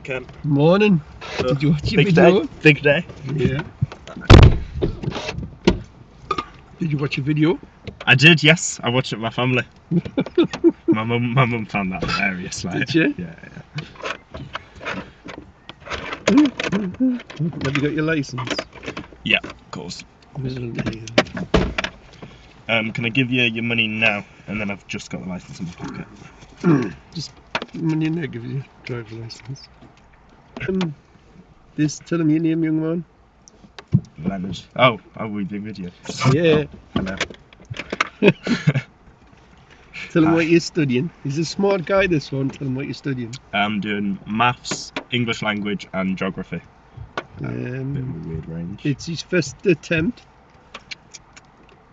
Morning, Ken. Morning. Did you watch your Big video? Day. Big day. Yeah. Did you watch your video? I did, yes. I watched it with my family. my mum found that hilarious. Like, Did she? Yeah. Have you got your license? Yeah, of course. Well, Can I give you your money now? And then I've just got the license in my pocket. just money in there, give you a driver's license. Tell him your name, young man. Leonard. Oh, we do video. Yeah. Hello. Tell him Hi. what you're studying. He's a smart guy, this one. Tell him what you're studying. I'm doing maths, English language, and geography. Bit of a weird range. It's his first attempt.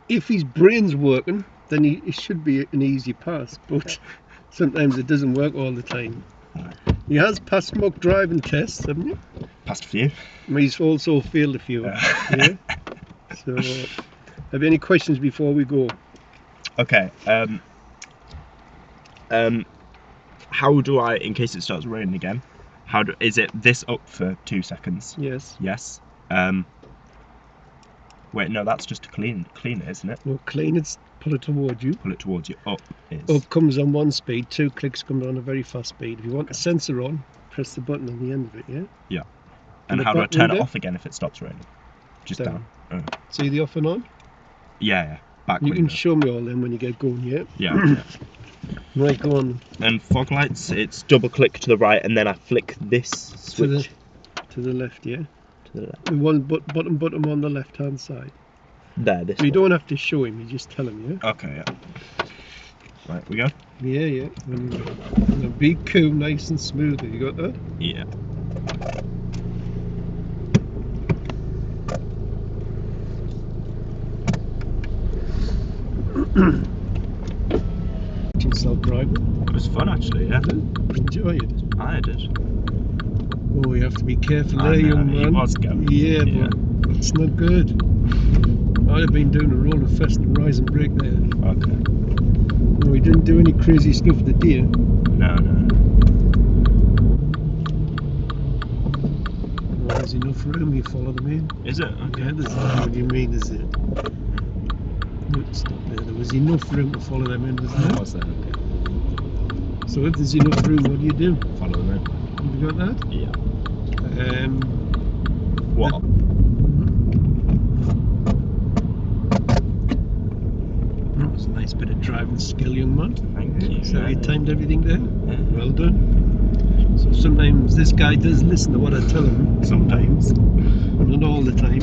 If his brain's working, then it should be an easy pass, but sometimes it doesn't work all the time. He has passed mock driving tests, haven't you? Passed a few. He's also failed a few. Yeah. So, have you any questions before we go? Okay. How do I, in case it starts raining again, is it this up for 2 seconds? Yes. Yes. Wait, no, that's just to clean it, isn't it? No, clean it, pull it towards you. Pull it towards you. Up is. Up comes on one speed, 2 clicks come on a very fast speed. If you want the sensor on, press the button on the end of it, yeah? Yeah. And the how do I back turn it window? off again if it stops raining? Just down. Oh. See the off and on? Yeah. Back You window. can show me all them when you get going, yeah? Yeah. Right, go on. And fog lights, it's double click to the right and then I flick this switch. To the left, yeah? To the left. The one button on the left hand side. There, this You one. don't have to show him, you just tell him, yeah? Okay, yeah. Right, we go? Yeah. And be cool, nice and smooth. Have you got that? Yeah. Self-driving. It was fun actually, yeah. Enjoy it. I did. Oh, you have to be careful I there, know, young he man. was going. Yeah, Yeah. but it's not good. I'd have been doing a roller fest and rise and break there. Okay. No, we didn't do any crazy stuff the deer. No. Well, there's enough room, you follow them in. Is it? Okay. Yeah, what do you mean, is it? No, stop there. There was enough room to follow them in, wasn't there? Was there? Okay. So if there's enough room, what do you do? Follow them in. Have you got that? Yeah. What? That's a nice bit of driving skill, young man. Thank you. So you timed everything there? Yeah. Well done. So sometimes this guy does listen to what I tell him. Sometimes. Not all the time.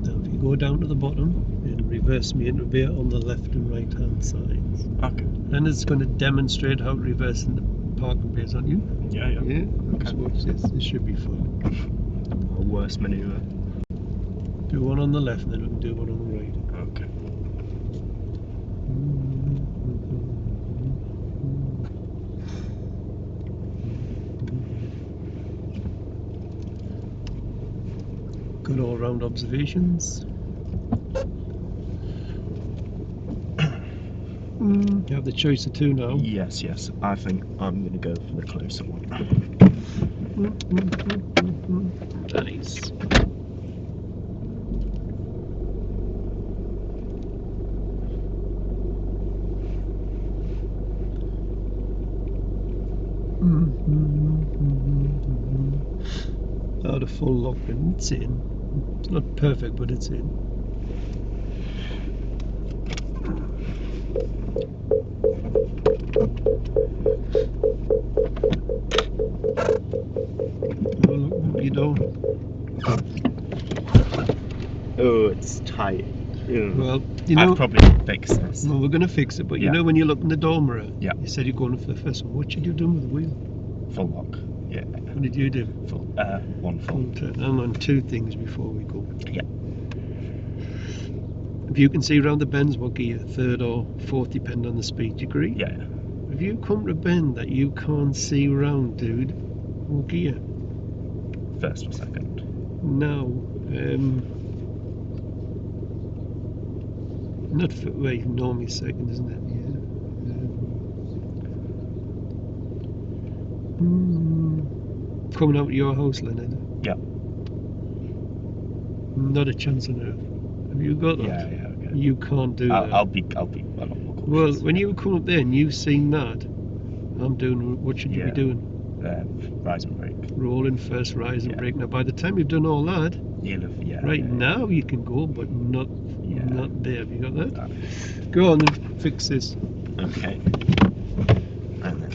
Now if you go down to the bottom, it'll reverse me into rear on the left and right hand sides. Okay. Then it's going to demonstrate how to reverse in the parking base on you. Yeah. Yeah? Okay. Just watch this. This should be fun. A worse manoeuvre. Do one on the left, then we can do one on the right. Okay. Good all-round observations. You have the choice of 2 now. Yes. I think I'm going to go for the closer one. Nice. Out of full lock and it's in. It's not perfect, but it's in. Oh, look what you doing. Oh, it's tight. Ew. Well, you know. I'd probably fix this. Well, we're going to fix it, but you Yeah. know when you look in the door mirror, Yeah. you said you're going for the first one. What should you do with the wheel? Full lock. Yeah. What did you do? Full. One full. Full turn. I'm on 2 things before we go. Yeah. If you can see around the bends, what gear? 3rd or 4th, depending on the speed. You agree? Yeah. If you come to a bend that you can't see around, dude, what gear? 1st or 2nd. No. Not for, wait, normally 2nd, isn't it? Yeah. Coming out of your house, Leonard. Yeah. Not a chance on earth. Have you got that? Yeah, okay. You can't do that. I'll be a lot more cautious. Well, when you come up there and you've seen that, I'm doing. What should you be doing? Rise and brake. Rolling first, rise and brake. Now, by the time you've done all that, now you can go, but not there. Have you got that? Go on and fix this. Okay. And then.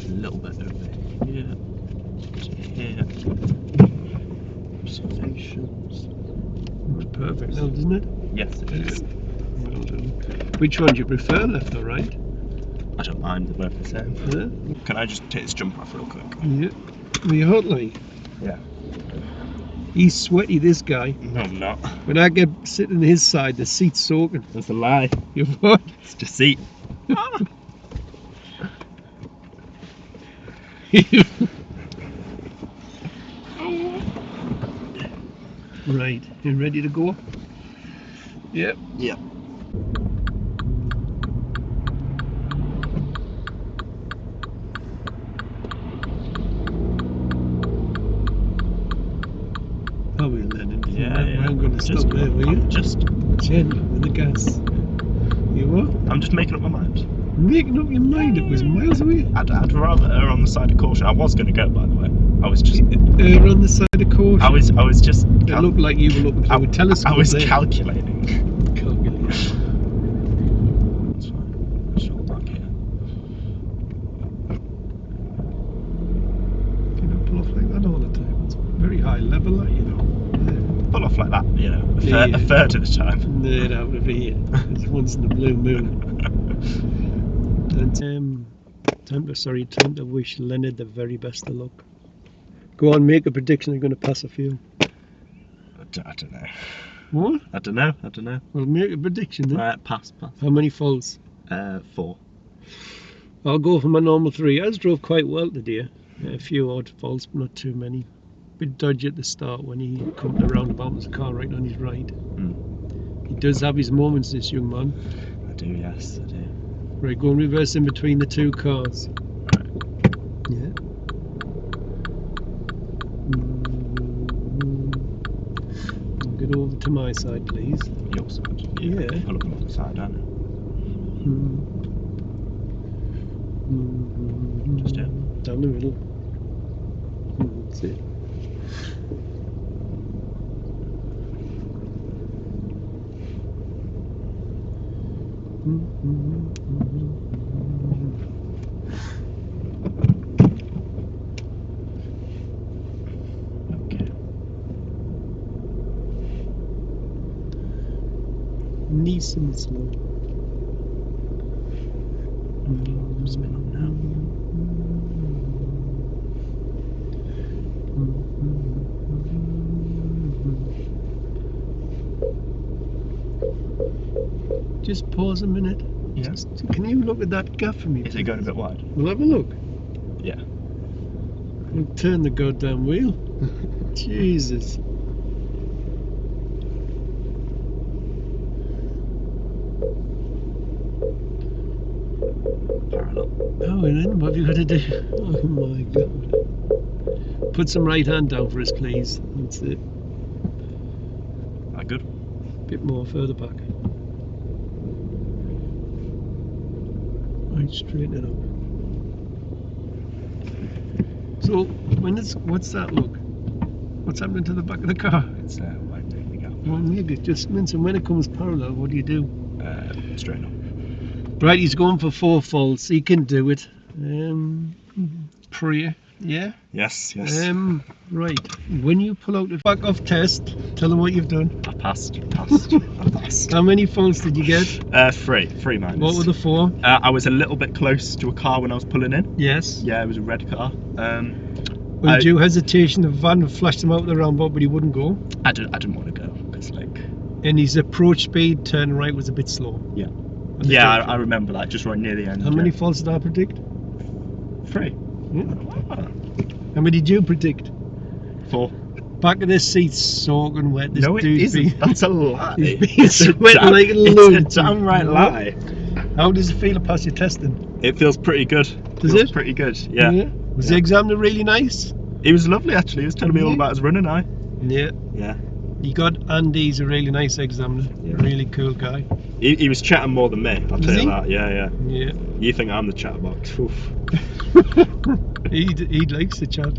A little bit over here to here. Observations. Looks perfect now, doesn't it? Yes, it is. Well done. Which one do you prefer, left or right? I don't mind, they're both the same. Yeah. Can I just take this jumper off real quick? Yeah. Are you hot, like? Yeah. He's sweaty, this guy. No, I'm not. When I get sitting on his side, the seat's soaking. That's a lie. You what? It's deceit. Right, you ready to go? Yep. Yep. How are we, Leonard? Yeah. I'm going to stop there, will you? Just Gentle with the gas. You what? I'm just making up my mind. Making up your mind? It was miles away. I'd rather err on the side of caution. I was going to go, by the way. I was just. Err on the side of caution. I was just. It looked like you were looking through a telescope. I was there. calculating. Calculating. That's fine. Let's hold back here. You don't pull off like that all the time. It's very high level, like, you know. Pull off like that, you know, a Yeah. third of the time. Nerd out of here. It's once in the blue moon. Time to wish Leonard the very best of luck. Go on, make a prediction. You're going to pass a few. I don't know. What? I don't know. Well, make a prediction then. Right, pass. How many faults? 4. I'll go for my normal 3. I drove quite well today. A few odd faults, but not too many. Bit dodgy at the start when he come to the roundabout with the car right on his right. He does have his moments, this young man. I do, yes, I do. Right, go and reverse in between the two cars. Right. Yeah. Get over to my side, please. Your side. Yeah. Pull up on the side, don't you? Just here. Down the middle. That's it. Okay. Nice and slow. Spin up now. Just pause a minute. Yeah. Can you look at that gap for me? Is it going a bit wide? We'll have a look. Yeah. We'll turn the goddamn wheel. Jesus. Parallel. Oh, and then what have you got to do? Oh my God. Put some right hand down for us, please. That's it. That good? Bit more further back. Right, straighten it up. So, what's that look? What's happening to the back of the car? It's widening the gap. Well, maybe adjustments, and when it comes parallel, what do you do? Straight up. Right, he's going for 4 faults. He can do it. Prayer, yeah? Yes. Right. When you pull out the back off test, tell them what you've done. I passed. I passed. How many faults did you get? 3 minus. What were the 4? I was a little bit close to a car when I was pulling in. Yes. Yeah, it was a red car. Well, due hesitation, the van flashed him out with the roundabout, but he wouldn't go. I didn't want to go because And his approach speed, turn right, was a bit slow. Yeah. Yeah, I remember that just right near the end. How many faults did I predict? 3. Yeah. How many did you predict? 4. Back of this seat's soaking wet. This No, it dude's isn't. That's a lie. he's been It's a sweating damn- like a It's lunatic. a damn right lie. How does it feel to pass your testing? It feels pretty good. Does Feels it? pretty good. Yeah. Was Yeah. the examiner really nice? He was lovely actually. He was telling me all Yeah. about his running eye. Yeah. Yeah. You got Andy's a really nice examiner. Yeah. Really cool guy. He was chatting more than me. I'll Was tell you he? that. Yeah. Yeah. You think I'm the chatterbox? Oof. He likes the chat.